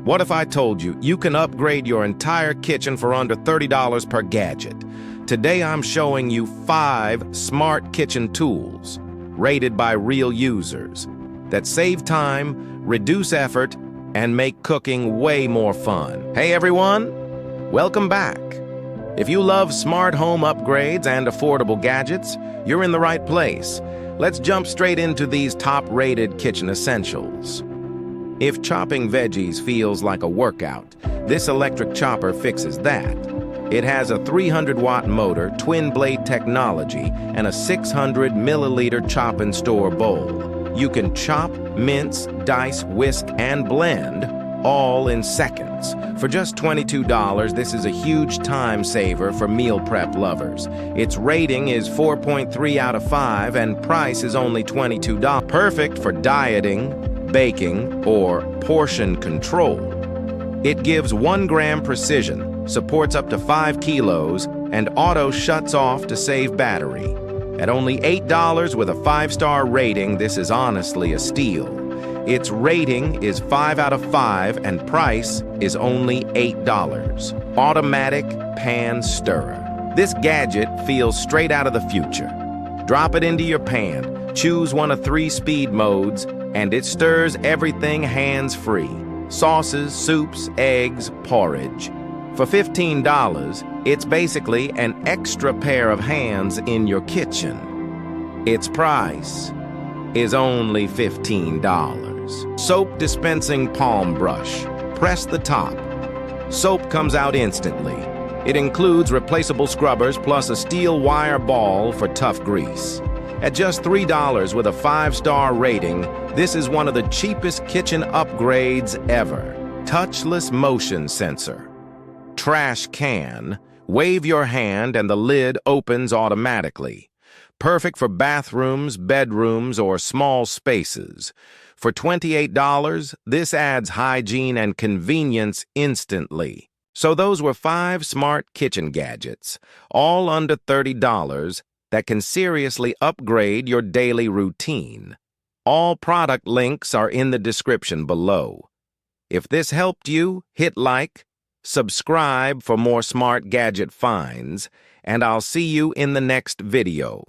What if I told you you can upgrade your entire kitchen for under $30 per gadget? Today I'm showing you 5 smart kitchen tools, rated by real users, that save time, reduce effort, and make cooking way more fun. Hey everyone, welcome back. If you love smart home upgrades and affordable gadgets, you're in the right place. Let's jump straight into these top-rated kitchen essentials. If chopping veggies feels like a workout, this electric chopper fixes that. It has a 300-watt motor, twin-blade technology, and a 600-milliliter chop-and-store bowl. You can chop, mince, dice, whisk, and blend, all in seconds. For just $22, this is a huge time saver for meal prep lovers. Its rating is 4.3 out of 5, and price is only $22. Perfect for dieting, baking, or portion control. It gives 1 gram precision, supports up to 5 kilos, and auto shuts off to save battery. At only $8 with a 5-star rating, this is honestly a steal. Its rating is 5 out of 5 and price is only $8. Automatic pan stirrer. This gadget feels straight out of the future. Drop it into your pan, choose one of 3 speed modes, and it stirs everything hands-free. Sauces, soups, eggs, porridge. For $15, it's basically an extra pair of hands in your kitchen. Its price is only $15. Soap dispensing palm brush. Press the top. Soap comes out instantly. It includes replaceable scrubbers plus a steel wire ball for tough grease. At just $3 with a 5-star rating, this is one of the cheapest kitchen upgrades ever. Touchless motion sensor. Trash can. Wave your hand and the lid opens automatically. Perfect for bathrooms, bedrooms, or small spaces. For $28, this adds hygiene and convenience instantly. So those were 5 smart kitchen gadgets, all under $30, that can seriously upgrade your daily routine. All product links are in the description below. If this helped you, hit like, subscribe for more smart gadget finds, and I'll see you in the next video.